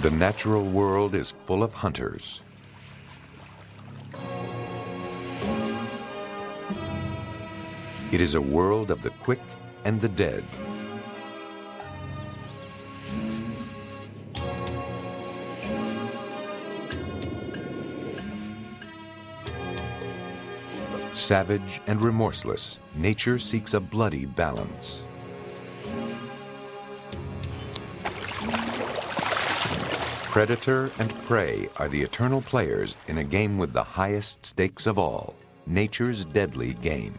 The natural world is full of hunters. It is a world of the quick and the dead. Savage and remorseless, nature seeks a bloody balance. Predator and prey are the eternal players in a game with the highest stakes of all, nature's deadly game.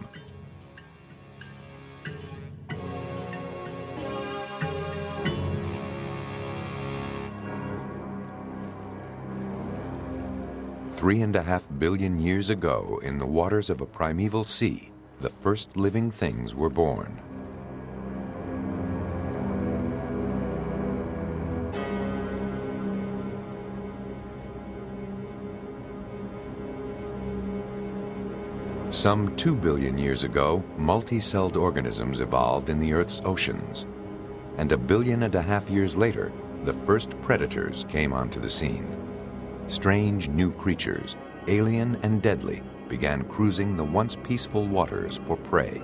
Three and a half billion years ago, in the waters of a primeval sea, the first living things were born. Some 2 billion years ago, multi-celled organisms evolved in the Earth's oceans. And 1.5 billion years later, the first predators came onto the scene. Strange new creatures, alien and deadly, began cruising the once peaceful waters for prey.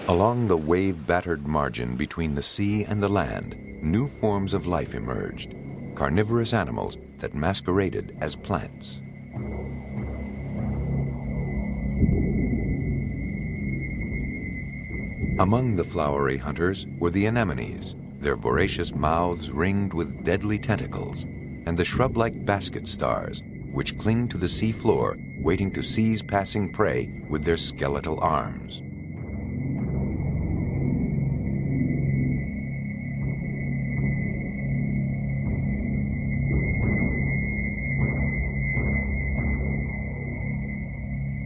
Along the wave-battered margin between the sea and the land, new forms of life emerged, carnivorous animals that masqueraded as plants. Among the flowery hunters were the anemones, their voracious mouths ringed with deadly tentacles, and the shrub-like basket stars, which cling to the sea floor, waiting to seize passing prey with their skeletal arms.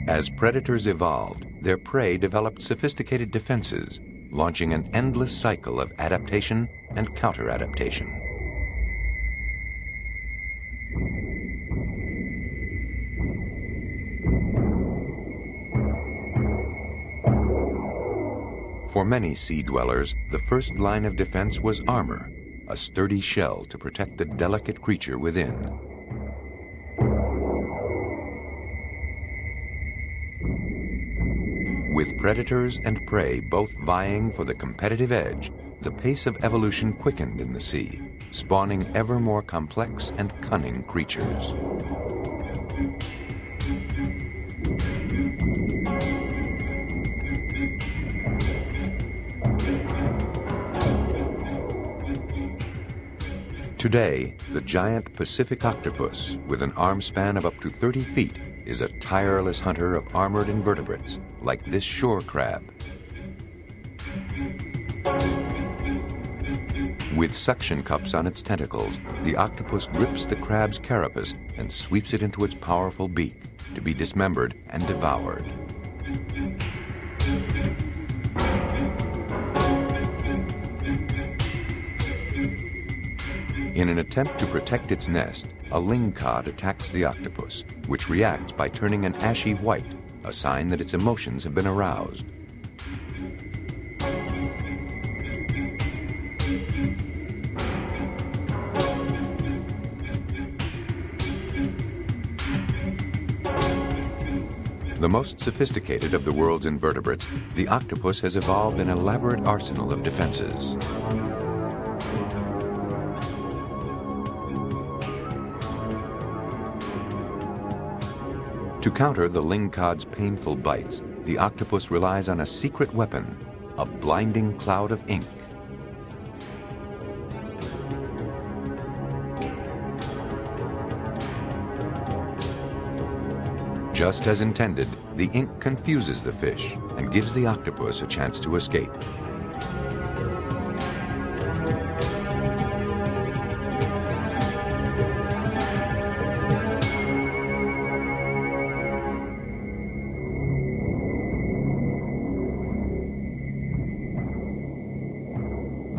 As predators evolved, their prey developed sophisticated defenses, launching an endless cycle of adaptation and counter-adaptation. For many sea dwellers, the first line of defense was armor, a sturdy shell to protect the delicate creature within. With predators and prey both vying for the competitive edge, the pace of evolution quickened in the sea, spawning ever more complex and cunning creatures. Today, the giant Pacific octopus, with an arm span of up to 30 feet, is a tireless hunter of armored invertebrates, like this shore crab. With suction cups on its tentacles, the octopus grips the crab's carapace and sweeps it into its powerful beak, to be dismembered and devoured. In an attempt to protect its nest, a lingcod attacks the octopus, which reacts by turning an ashy white, a sign that its emotions have been aroused. The most sophisticated of the world's invertebrates, the octopus has evolved an elaborate arsenal of defenses. To counter the lingcod's painful bites, the octopus relies on a secret weapon, a blinding cloud of ink. Just as intended, the ink confuses the fish and gives the octopus a chance to escape.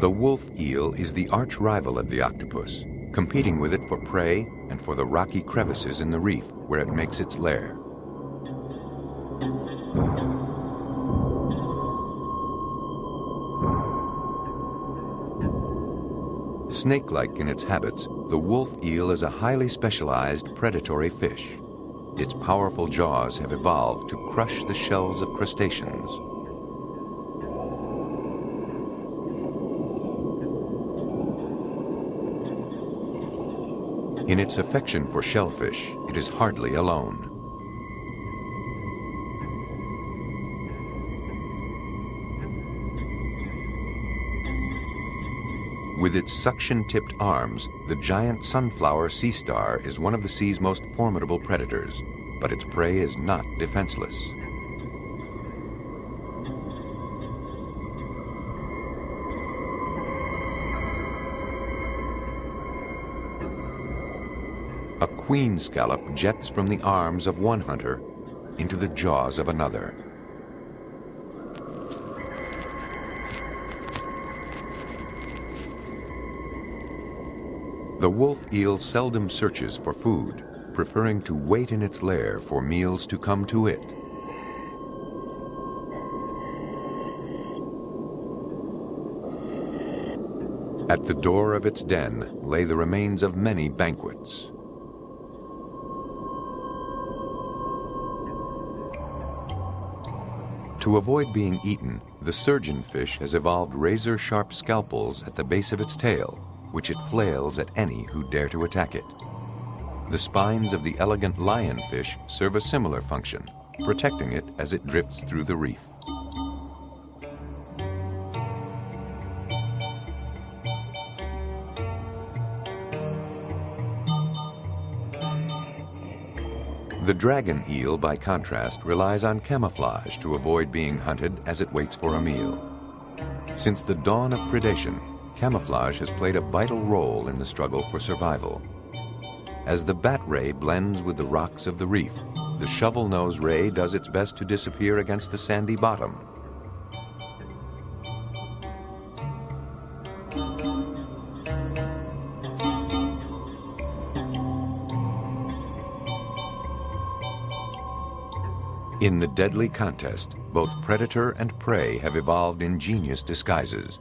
The wolf eel is the arch rival of the octopus, competing with it for prey and for the rocky crevices in the reef where it makes its lair. Snake-like in its habits, the wolf eel is a highly specialized predatory fish. Its powerful jaws have evolved to crush the shells of crustaceans. In its affection for shellfish, it is hardly alone. With its suction-tipped arms, the giant sunflower sea star is one of the sea's most formidable predators, but its prey is not defenseless. A queen scallop jets from the arms of one hunter into the jaws of another. The wolf eel seldom searches for food, preferring to wait in its lair for meals to come to it. At the door of its den lay the remains of many banquets. To avoid being eaten, the surgeonfish has evolved razor-sharp scalpels at the base of its tail, which it flails at any who dare to attack it. The spines of the elegant lionfish serve a similar function, protecting it as it drifts through the reef. The dragon eel, by contrast, relies on camouflage to avoid being hunted as it waits for a meal. Since the dawn of predation, camouflage has played a vital role in the struggle for survival. As the bat ray blends with the rocks of the reef, the shovel-nose ray does its best to disappear against the sandy bottom. In the deadly contest, both predator and prey have evolved ingenious disguises,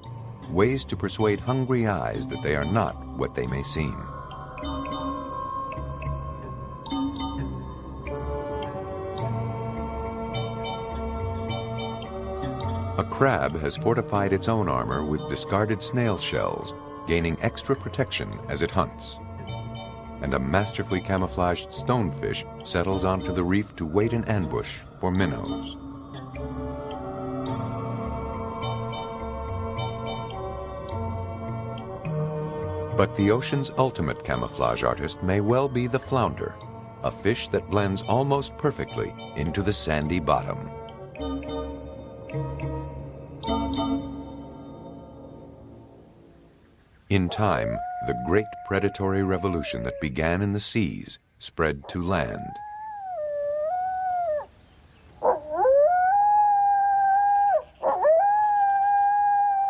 ways to persuade hungry eyes that they are not what they may seem. A crab has fortified its own armor with discarded snail shells, gaining extra protection as it hunts. And a masterfully camouflaged stonefish settles onto the reef to wait in ambush for minnows. But the ocean's ultimate camouflage artist may well be the flounder, a fish that blends almost perfectly into the sandy bottom. In time, the great predatory revolution that began in the seas spread to land.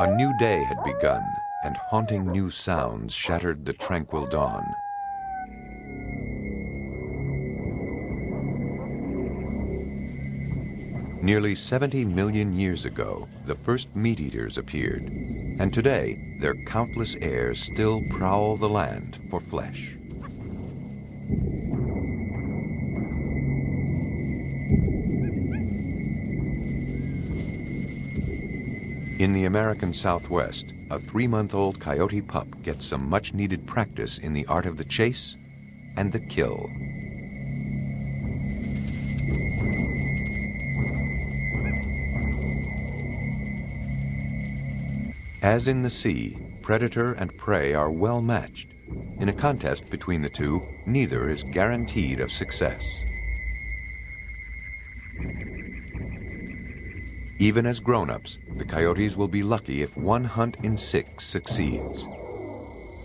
A new day had begun, and haunting new sounds shattered the tranquil dawn. Nearly 70 million years ago, the first meat-eaters appeared, and today their countless heirs still prowl the land for flesh. In the American Southwest, a 3-month-old coyote pup gets some much-needed practice in the art of the chase and the kill. As in the sea, predator and prey are well matched. In a contest between the two, neither is guaranteed of success. Even as grown-ups, the coyotes will be lucky if 1 hunt in 6 succeeds.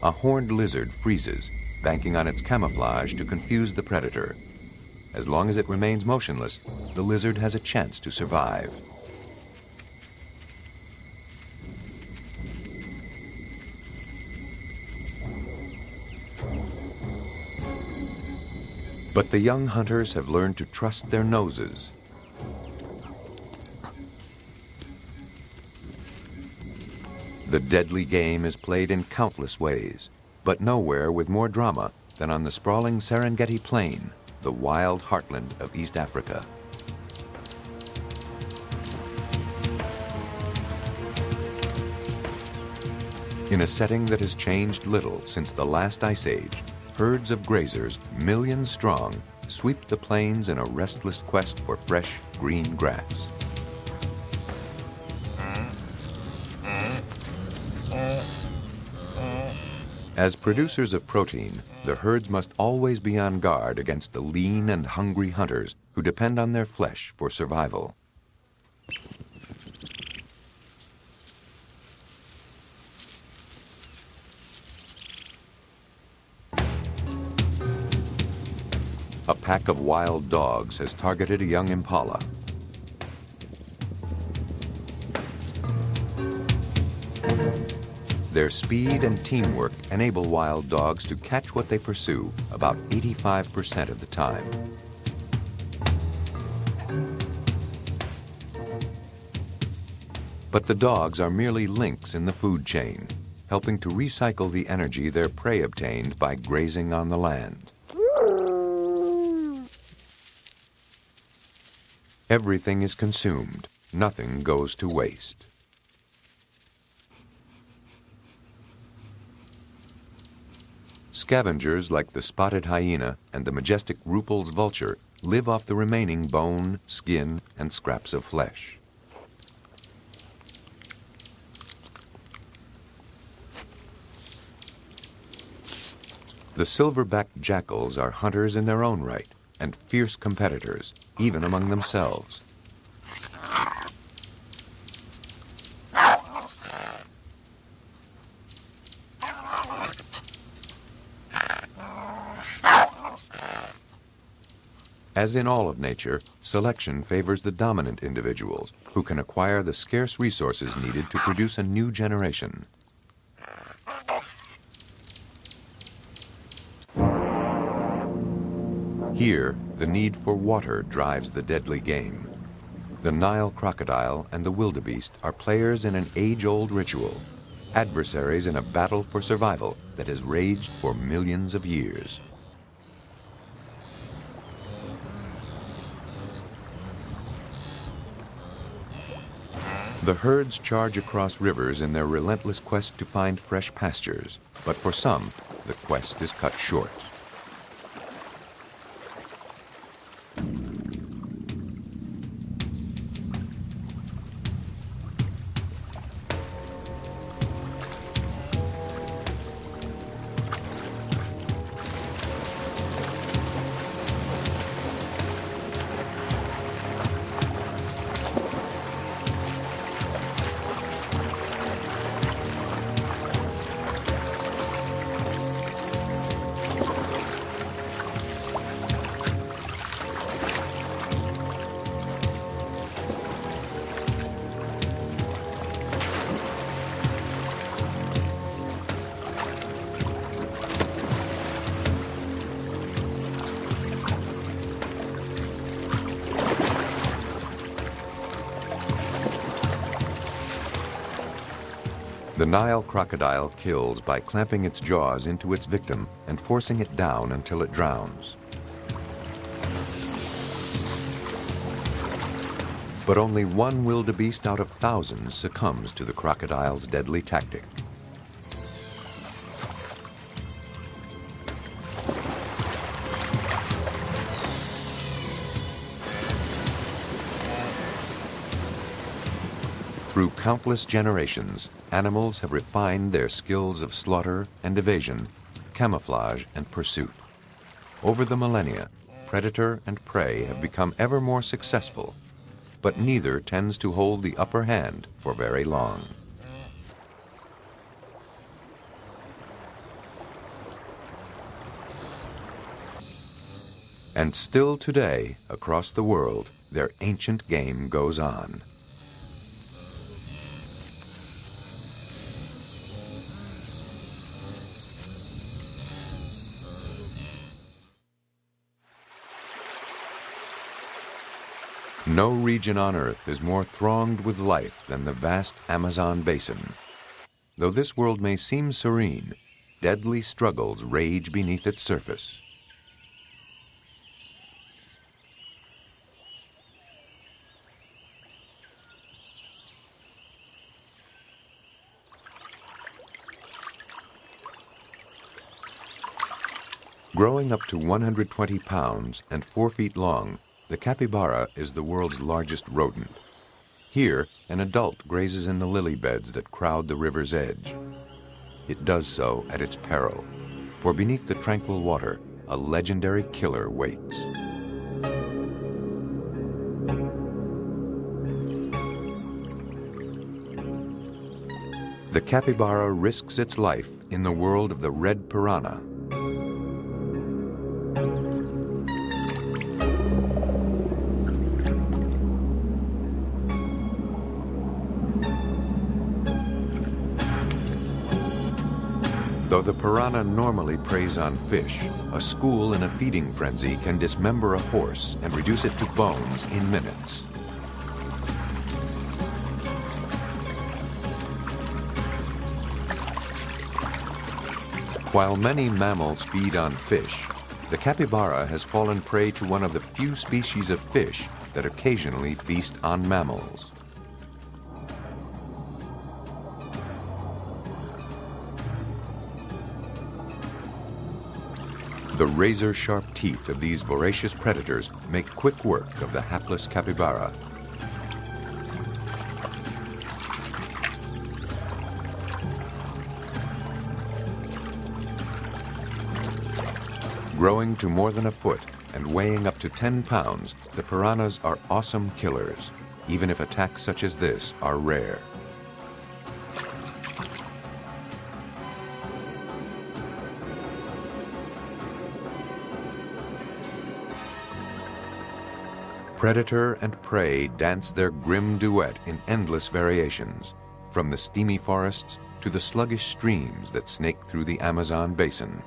A horned lizard freezes, banking on its camouflage to confuse the predator. As long as it remains motionless, the lizard has a chance to survive. But the young hunters have learned to trust their noses. The deadly game is played in countless ways, but nowhere with more drama than on the sprawling Serengeti Plain, the wild heartland of East Africa. In a setting that has changed little since the last ice age, herds of grazers, millions strong, sweep the plains in a restless quest for fresh, green grass. As producers of protein, the herds must always be on guard against the lean and hungry hunters who depend on their flesh for survival. A pack of wild dogs has targeted a young impala. Their speed and teamwork enable wild dogs to catch what they pursue about 85% of the time. But the dogs are merely links in the food chain, helping to recycle the energy their prey obtained by grazing on the land. Everything is consumed. Nothing goes to waste. Scavengers like the spotted hyena and the majestic Rupel's vulture live off the remaining bone, skin, and scraps of flesh. The silverback jackals are hunters in their own right and fierce competitors, even among themselves. As in all of nature, selection favors the dominant individuals who can acquire the scarce resources needed to produce a new generation. Here, the need for water drives the deadly game. The Nile crocodile and the wildebeest are players in an age-old ritual, adversaries in a battle for survival that has raged for millions of years. The herds charge across rivers in their relentless quest to find fresh pastures, but for some, the quest is cut short. The Nile crocodile kills by clamping its jaws into its victim and forcing it down until it drowns. But only one wildebeest out of thousands succumbs to the crocodile's deadly tactic. Through countless generations, animals have refined their skills of slaughter and evasion, camouflage and pursuit. Over the millennia, predator and prey have become ever more successful, but neither tends to hold the upper hand for very long. And still today, across the world, their ancient game goes on. No region on Earth is more thronged with life than the vast Amazon basin. Though this world may seem serene, deadly struggles rage beneath its surface. Growing up to 120 pounds and 4 feet long, the capybara is the world's largest rodent. Here, an adult grazes in the lily beds that crowd the river's edge. It does so at its peril, for beneath the tranquil water, a legendary killer waits. The capybara risks its life in the world of the red piranha. Though the piranha normally preys on fish, a school in a feeding frenzy can dismember a horse and reduce it to bones in minutes. While many mammals feed on fish, the capybara has fallen prey to one of the few species of fish that occasionally feast on mammals. The razor-sharp teeth of these voracious predators make quick work of the hapless capybara. Growing to more than a foot and weighing up to 10 pounds, the piranhas are awesome killers, even if attacks such as this are rare. Predator and prey dance their grim duet in endless variations, from the steamy forests to the sluggish streams that snake through the Amazon basin.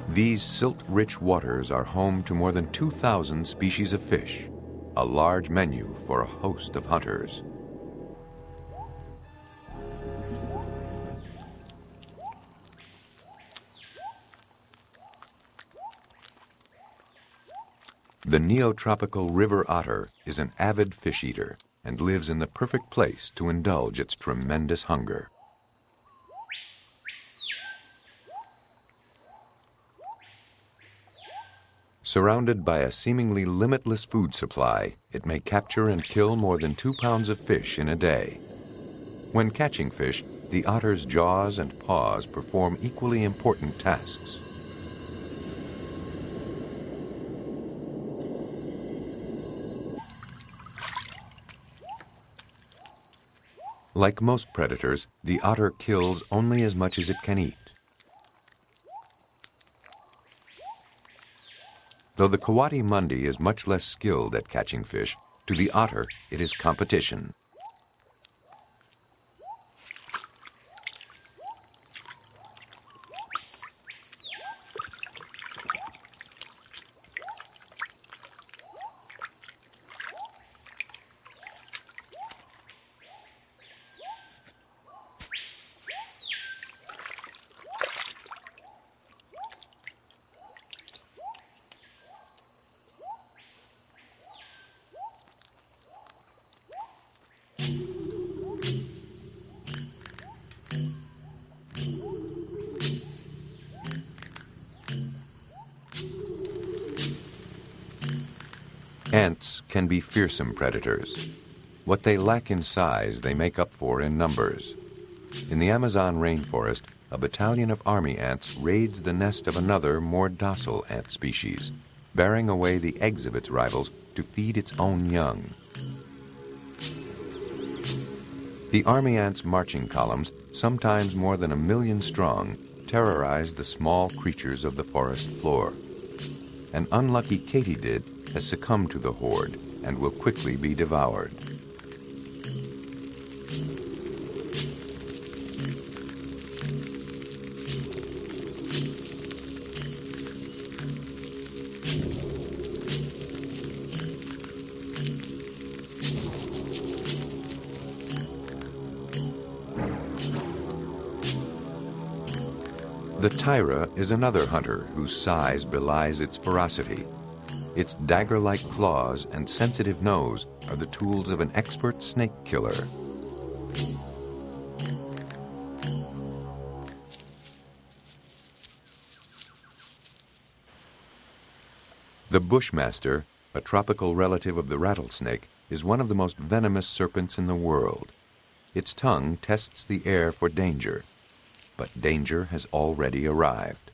These silt-rich waters are home to more than 2,000 species of fish, a large menu for a host of hunters. The neotropical river otter is an avid fish eater and lives in the perfect place to indulge its tremendous hunger. Surrounded by a seemingly limitless food supply, it may capture and kill more than 2 pounds of fish in a day. When catching fish, the otter's jaws and paws perform equally important tasks. Like most predators, the otter kills only as much as it can eat. Though the coati-mundi is much less skilled at catching fish, to the otter it is competition. Ants can be fearsome predators. What they lack in size, they make up for in numbers. In the Amazon rainforest, a battalion of army ants raids the nest of another, more docile ant species, bearing away the eggs of its rivals to feed its own young. The army ants' marching columns, sometimes more than 1 million strong, terrorize the small creatures of the forest floor. An unlucky katydid has succumbed to the horde and will quickly be devoured. The tyra is another hunter whose size belies its ferocity. Its dagger-like claws and sensitive nose are the tools of an expert snake killer. The bushmaster, a tropical relative of the rattlesnake, is one of the most venomous serpents in the world. Its tongue tests the air for danger, but danger has already arrived.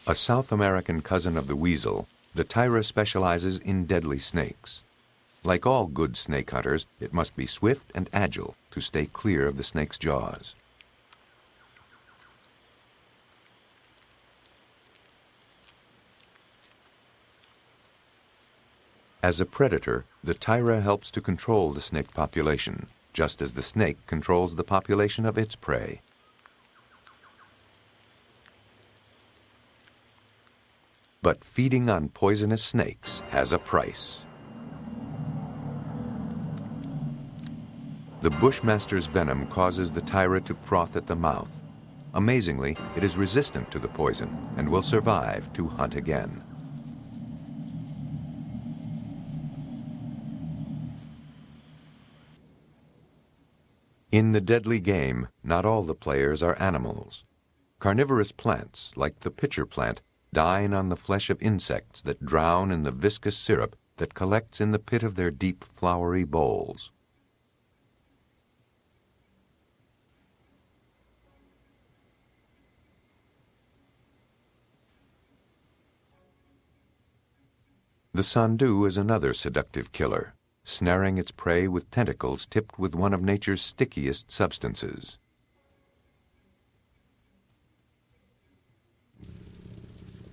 A South American cousin of the weasel, the tyra specializes in deadly snakes. Like all good snake hunters, it must be swift and agile to stay clear of the snake's jaws. As a predator, the tyra helps to control the snake population, just as the snake controls the population of its prey. But feeding on poisonous snakes has a price. The bushmaster's venom causes the tyra to froth at the mouth. Amazingly, it is resistant to the poison and will survive to hunt again. In the deadly game, not all the players are animals. Carnivorous plants, like the pitcher plant, dine on the flesh of insects that drown in the viscous syrup that collects in the pit of their deep, flowery bowls. The sandu is another seductive killer, snaring its prey with tentacles tipped with one of nature's stickiest substances.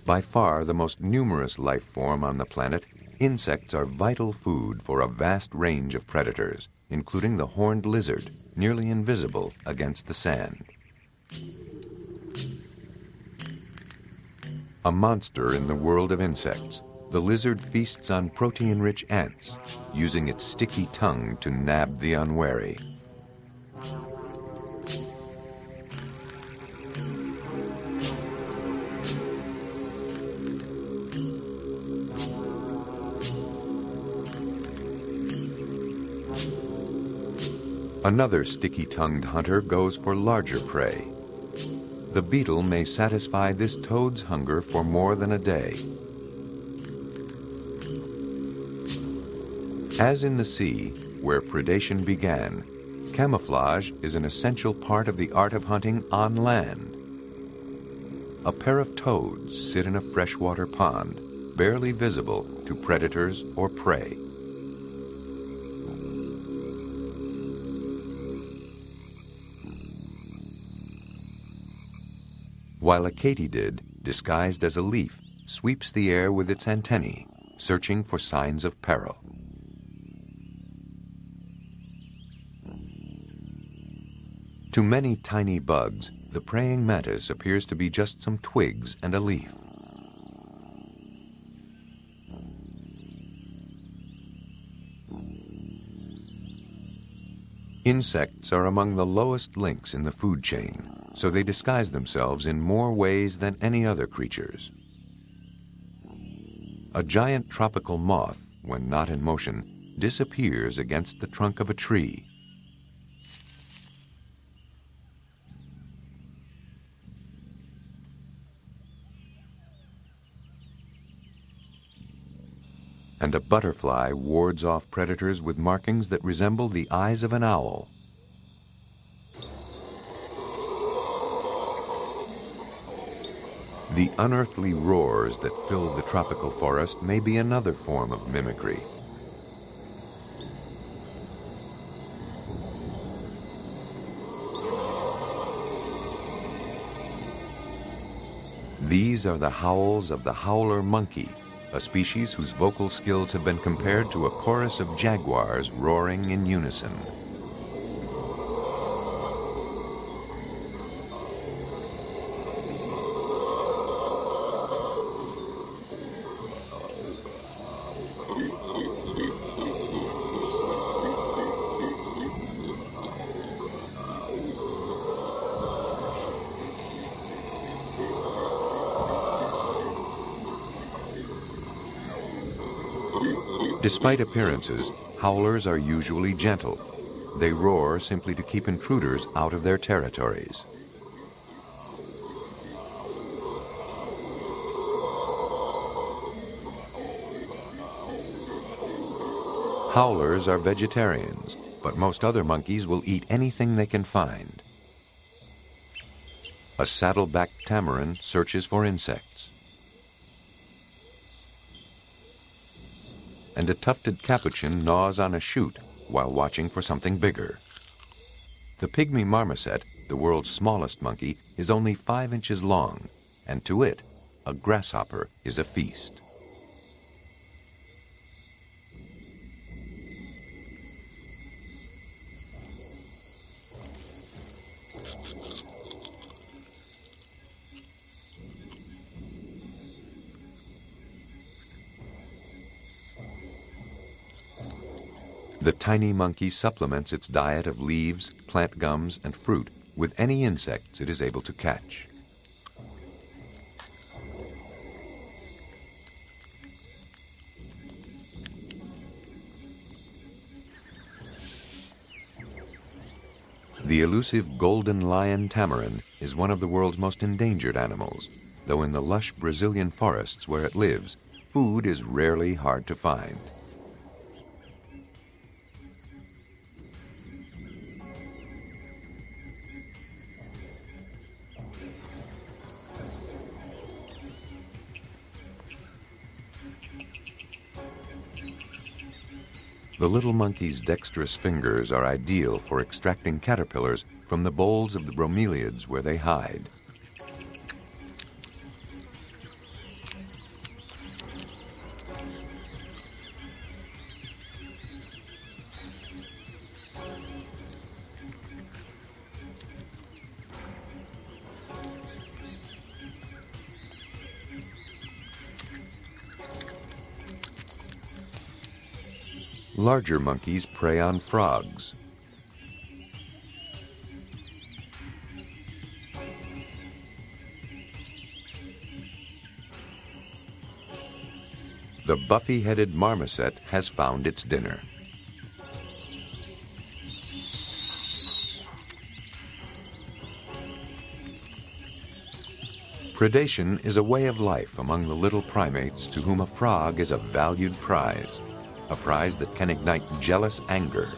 By far the most numerous life form on the planet, insects are vital food for a vast range of predators, including the horned lizard, nearly invisible against the sand. A monster in the world of insects, the lizard feasts on protein-rich ants, using its sticky tongue to nab the unwary. Another sticky-tongued hunter goes for larger prey. The beetle may satisfy this toad's hunger for more than a day. As in the sea, where predation began, camouflage is an essential part of the art of hunting on land. A pair of toads sit in a freshwater pond, barely visible to predators or prey. While a katydid, disguised as a leaf, sweeps the air with its antennae, searching for signs of peril. To many tiny bugs, the praying mantis appears to be just some twigs and a leaf. Insects are among the lowest links in the food chain, so they disguise themselves in more ways than any other creatures. A giant tropical moth, when not in motion, disappears against the trunk of a tree. And a butterfly wards off predators with markings that resemble the eyes of an owl. The unearthly roars that fill the tropical forest may be another form of mimicry. These are the howls of the howler monkey, a species whose vocal skills have been compared to a chorus of jaguars roaring in unison. Despite appearances, howlers are usually gentle. They roar simply to keep intruders out of their territories. Howlers are vegetarians, but most other monkeys will eat anything they can find. A saddlebacked tamarin searches for insects. And a tufted capuchin gnaws on a shoot while watching for something bigger. The pygmy marmoset, the world's smallest monkey, is only 5 inches long, and to it, a grasshopper is a feast. The tiny monkey supplements its diet of leaves, plant gums, and fruit with any insects it is able to catch. The elusive golden lion tamarin is one of the world's most endangered animals, though in the lush Brazilian forests where it lives, food is rarely hard to find. The little monkey's dexterous fingers are ideal for extracting caterpillars from the boles of the bromeliads where they hide. Larger monkeys prey on frogs. The buffy-headed marmoset has found its dinner. Predation is a way of life among the little primates to whom a frog is a valued prize. A prize that can ignite jealous anger.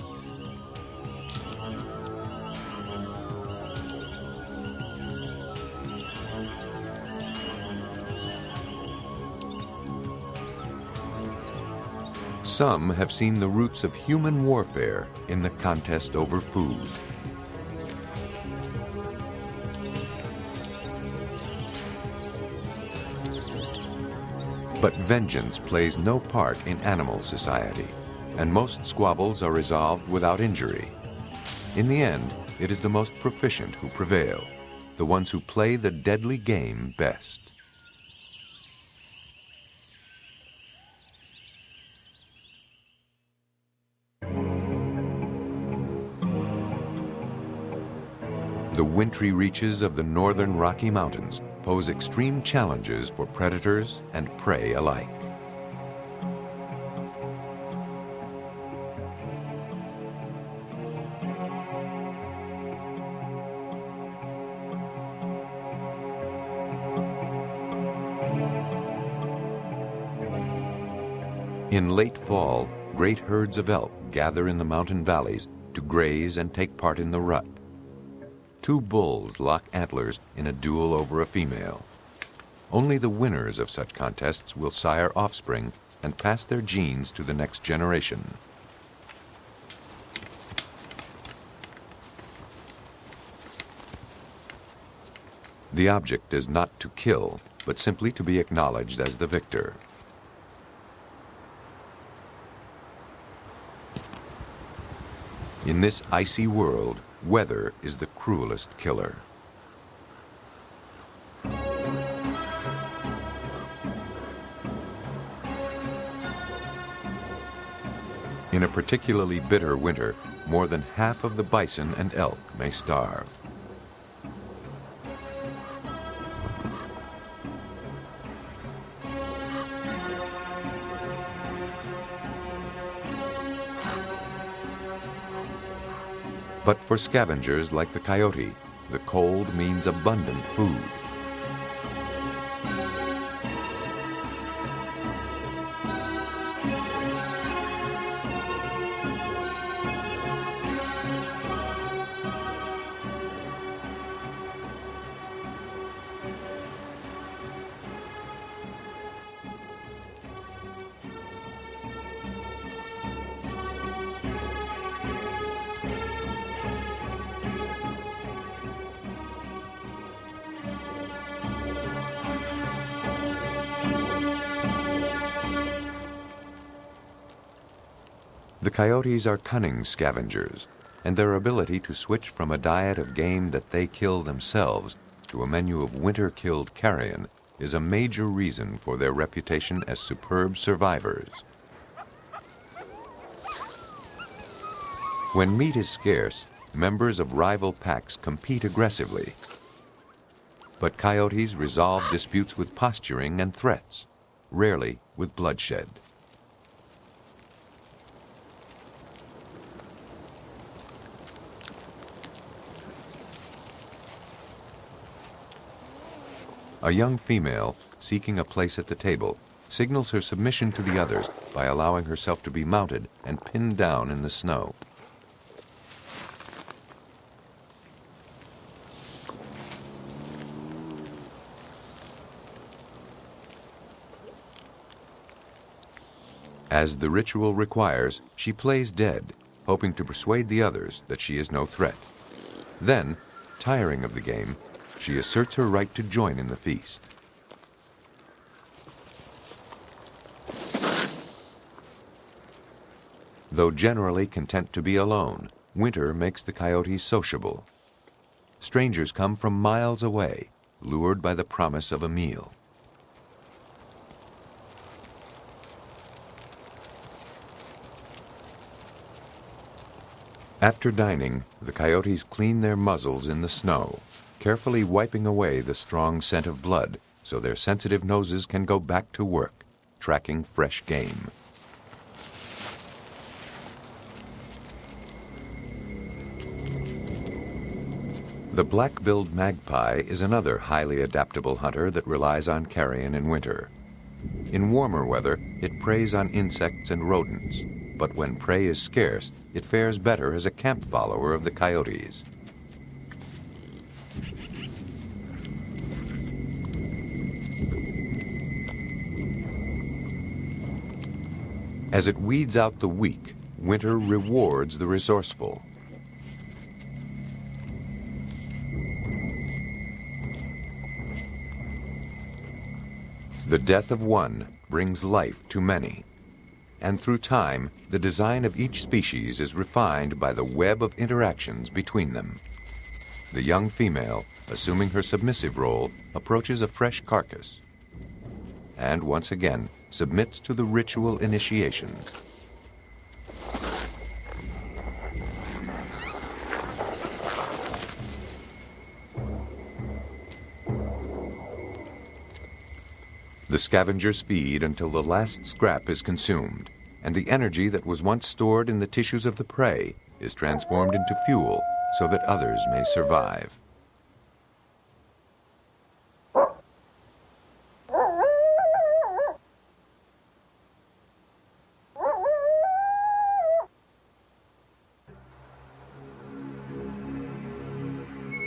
Some have seen the roots of human warfare in the contest over food. But vengeance plays no part in animal society, and most squabbles are resolved without injury. In the end, it is the most proficient who prevail, the ones who play the deadly game best. The wintry reaches of the northern Rocky Mountains pose extreme challenges for predators and prey alike. In late fall, great herds of elk gather in the mountain valleys to graze and take part in the rut. 2 bulls lock antlers in a duel over a female. Only the winners of such contests will sire offspring and pass their genes to the next generation. The object is not to kill, but simply to be acknowledged as the victor. In this icy world, weather is the cruelest killer. In a particularly bitter winter, more than half of the bison and elk may starve. But for scavengers like the coyote, the cold means abundant food. The coyotes are cunning scavengers, and their ability to switch from a diet of game that they kill themselves to a menu of winter-killed carrion is a major reason for their reputation as superb survivors. When meat is scarce, members of rival packs compete aggressively. But coyotes resolve disputes with posturing and threats, rarely with bloodshed. A young female, seeking a place at the table, signals her submission to the others by allowing herself to be mounted and pinned down in the snow. As the ritual requires, she plays dead, hoping to persuade the others that she is no threat. Then, tiring of the game, she asserts her right to join in the feast. Though generally content to be alone, winter makes the coyotes sociable. Strangers come from miles away, lured by the promise of a meal. After dining, the coyotes clean their muzzles in the snow, carefully wiping away the strong scent of blood so their sensitive noses can go back to work, tracking fresh game. The black-billed magpie is another highly adaptable hunter that relies on carrion in winter. In warmer weather, it preys on insects and rodents, but when prey is scarce, it fares better as a camp follower of the coyotes. As it weeds out the weak, winter rewards the resourceful. The death of one brings life to many, and through time, the design of each species is refined by the web of interactions between them. The young female, assuming her submissive role, approaches a fresh carcass, and once again submits to the ritual initiation. The scavengers feed until the last scrap is consumed, and the energy that was once stored in the tissues of the prey is transformed into fuel so that others may survive.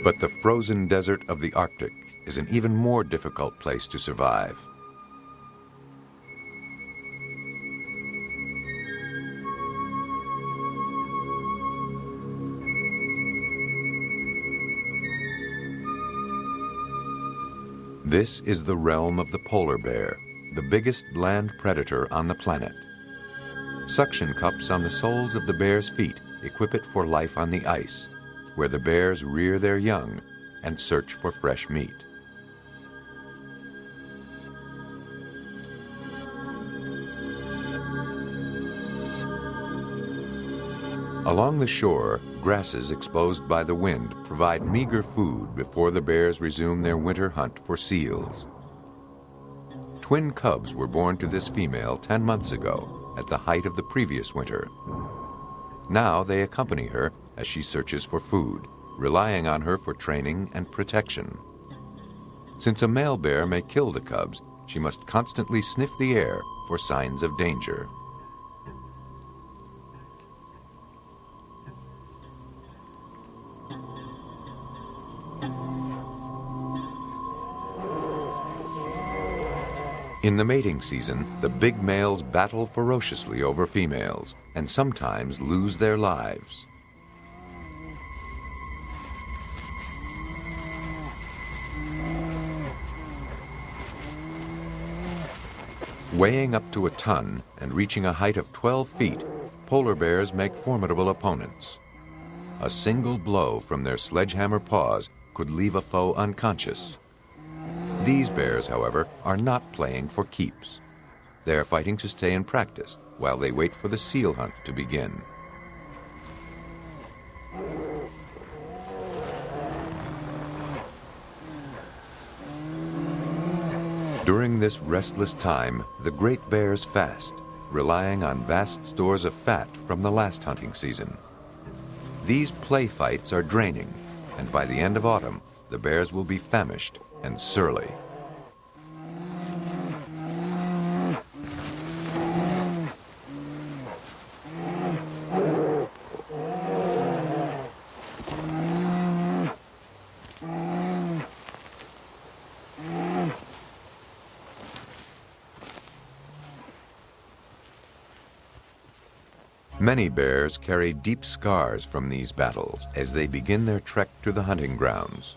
But the frozen desert of the Arctic is an even more difficult place to survive. This is the realm of the polar bear, the biggest land predator on the planet. Suction cups on the soles of the bear's feet equip it for life on the ice, where the bears rear their young and search for fresh meat. Along the shore, grasses exposed by the wind provide meager food before the bears resume their winter hunt for seals. Twin cubs were born to this female 10 months ago, at the height of the previous winter. Now they accompany her as she searches for food, relying on her for training and protection. Since a male bear may kill the cubs, she must constantly sniff the air for signs of danger. In the mating season, the big males battle ferociously over females and sometimes lose their lives. Weighing up to a ton and reaching a height of 12 feet, polar bears make formidable opponents. A single blow from their sledgehammer paws could leave a foe unconscious. These bears, however, are not playing for keeps. They are fighting to stay in practice while they wait for the seal hunt to begin. During this restless time, the great bears fast, relying on vast stores of fat from the last hunting season. These play fights are draining, and by the end of autumn, the bears will be famished and surly. Many bears carry deep scars from these battles as they begin their trek to the hunting grounds.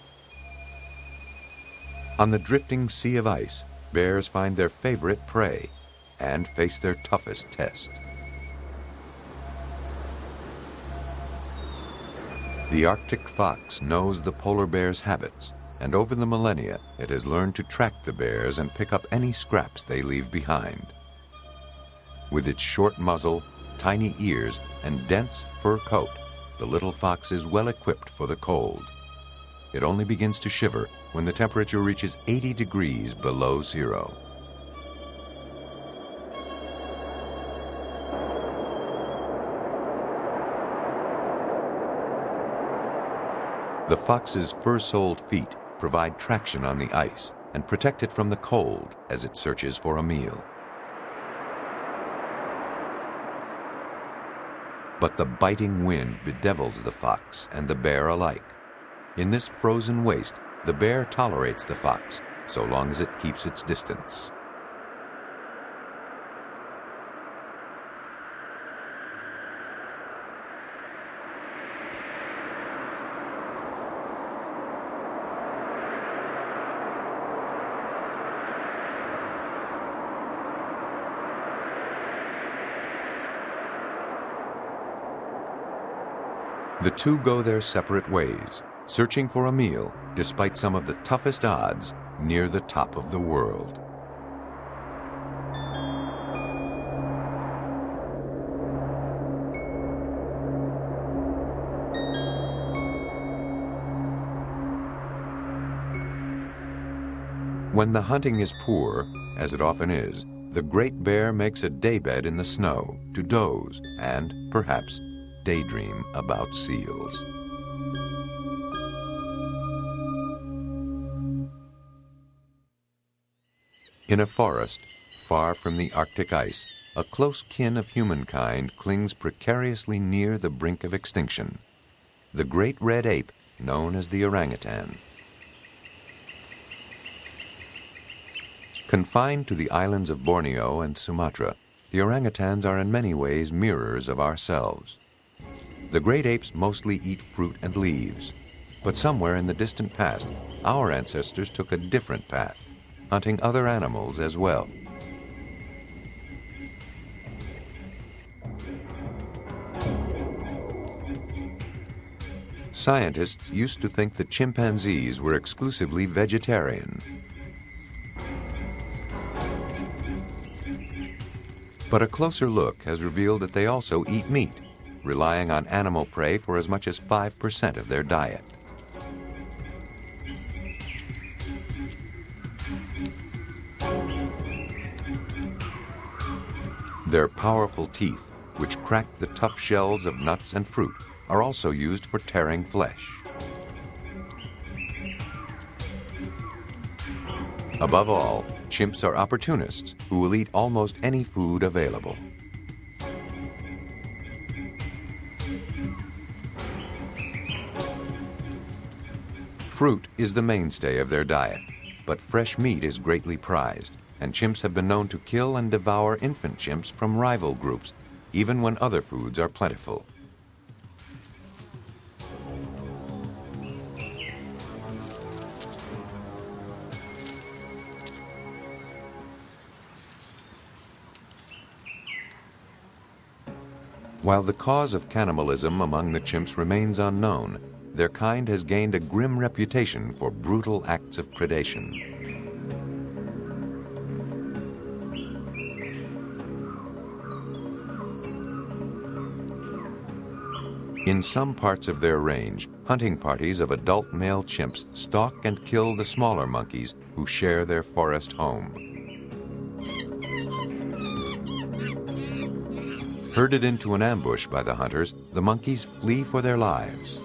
On the drifting sea of ice, bears find their favorite prey and face their toughest test. The Arctic fox knows the polar bear's habits, and over the millennia, it has learned to track the bears and pick up any scraps they leave behind. With its short muzzle, tiny ears, and dense fur coat, the little fox is well equipped for the cold. It only begins to shiver when the temperature reaches 80 degrees below zero. The fox's fur-soled feet provide traction on the ice and protect it from the cold as it searches for a meal. But the biting wind bedevils the fox and the bear alike. In this frozen waste, the bear tolerates the fox so long as it keeps its distance. The two go their separate ways, searching for a meal despite some of the toughest odds near the top of the world. When the hunting is poor, as it often is, the great bear makes a daybed in the snow to doze and, perhaps, daydream about seals. In a forest, far from the Arctic ice, a close kin of humankind clings precariously near the brink of extinction. The great red ape, known as the orangutan. Confined to the islands of Borneo and Sumatra, the orangutans are in many ways mirrors of ourselves. The great apes mostly eat fruit and leaves, but somewhere in the distant past, our ancestors took a different path, hunting other animals as well. Scientists used to think that chimpanzees were exclusively vegetarian. But a closer look has revealed that they also eat meat, relying on animal prey for as much as 5% of their diet. Their powerful teeth, which crack the tough shells of nuts and fruit, are also used for tearing flesh. Above all, chimps are opportunists who will eat almost any food available. Fruit is the mainstay of their diet, but fresh meat is greatly prized, and chimps have been known to kill and devour infant chimps from rival groups, even when other foods are plentiful. While the cause of cannibalism among the chimps remains unknown, their kind has gained a grim reputation for brutal acts of predation. In some parts of their range, hunting parties of adult male chimps stalk and kill the smaller monkeys who share their forest home. Herded into an ambush by the hunters, the monkeys flee for their lives.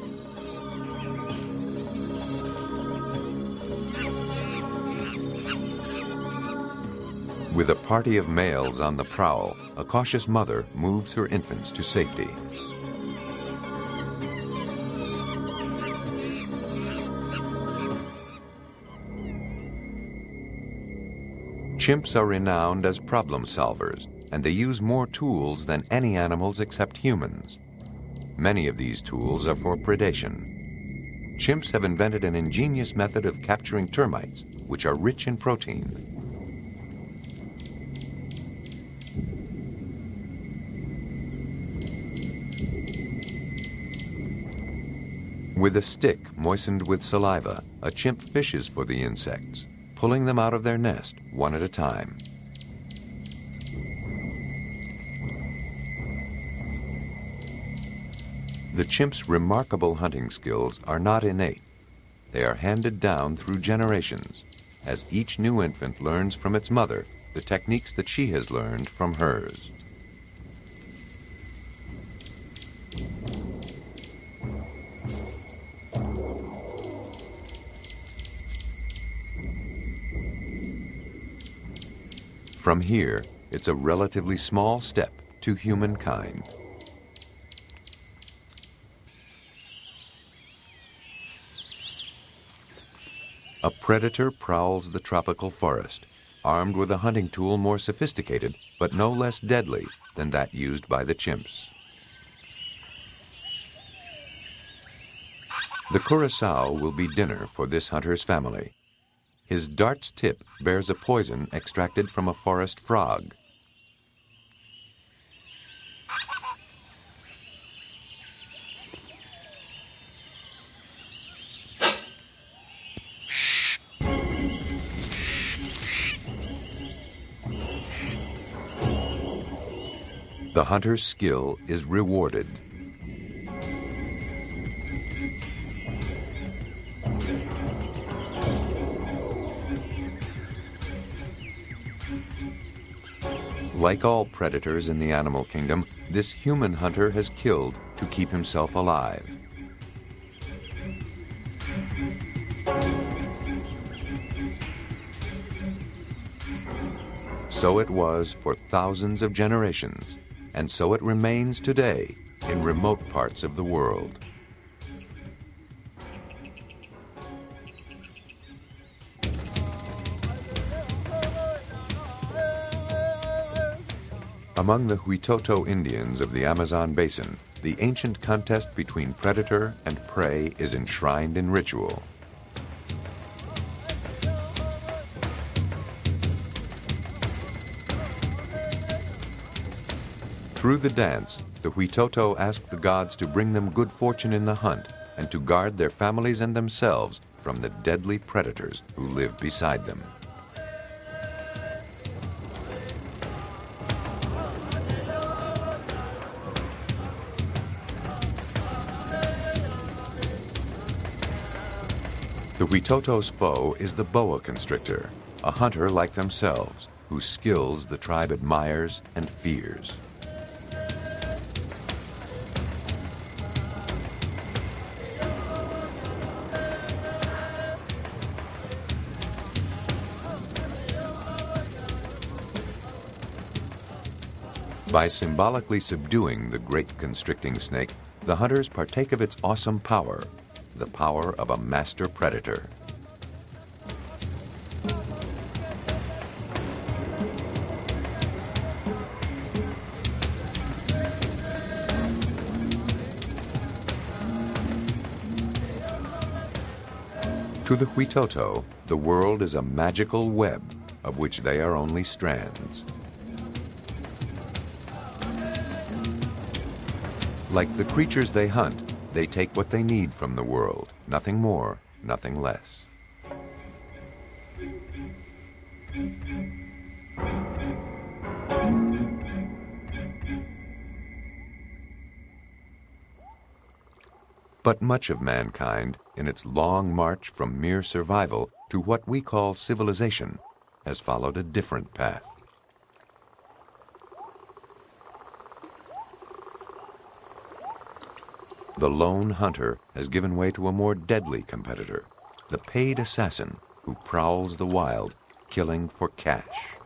With a party of males on the prowl, a cautious mother moves her infants to safety. Chimps are renowned as problem solvers, and they use more tools than any animals except humans. Many of these tools are for predation. Chimps have invented an ingenious method of capturing termites, which are rich in protein. With a stick moistened with saliva, a chimp fishes for the insects, pulling them out of their nest one at a time. The chimp's remarkable hunting skills are not innate. They are handed down through generations, as each new infant learns from its mother the techniques that she has learned from hers. From here, it's a relatively small step to humankind. A predator prowls the tropical forest, armed with a hunting tool more sophisticated but no less deadly than that used by the chimps. The curassow will be dinner for this hunter's family. His dart's tip bears a poison extracted from a forest frog. The hunter's skill is rewarded. Like all predators in the animal kingdom, this human hunter has killed to keep himself alive. So it was for thousands of generations, and so it remains today in remote parts of the world. Among the Huitoto Indians of the Amazon basin, the ancient contest between predator and prey is enshrined in ritual. Through the dance, the Huitoto ask the gods to bring them good fortune in the hunt and to guard their families and themselves from the deadly predators who live beside them. The Huitoto's foe is the boa constrictor, a hunter like themselves, whose skills the tribe admires and fears. By symbolically subduing the great constricting snake, the hunters partake of its awesome power, the power of a master predator. To the Huitoto, the world is a magical web of which they are only strands. Like the creatures they hunt, they take what they need from the world, nothing more, nothing less. But much of mankind, in its long march from mere survival to what we call civilization, has followed a different path. The lone hunter has given way to a more deadly competitor, the paid assassin who prowls the wild, killing for cash.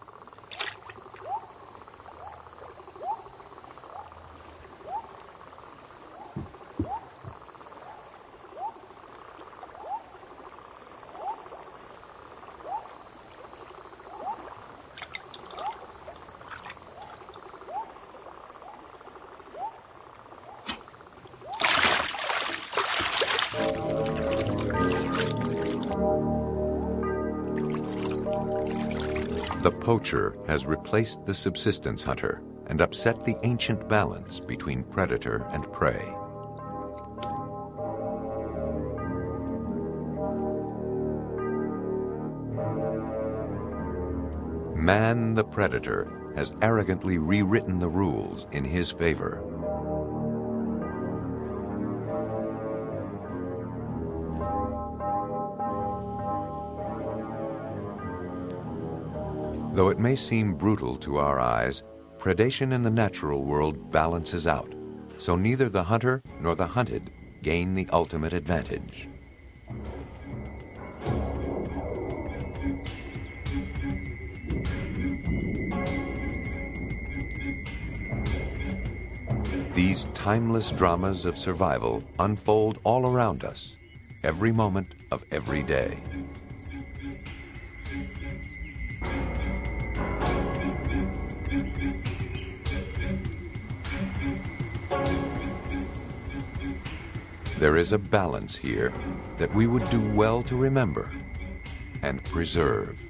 The poacher has replaced the subsistence hunter and upset the ancient balance between predator and prey. Man, the predator, has arrogantly rewritten the rules in his favor. Though it may seem brutal to our eyes, predation in the natural world balances out, so neither the hunter nor the hunted gain the ultimate advantage. These timeless dramas of survival unfold all around us, every moment of every day. There is a balance here that we would do well to remember and preserve.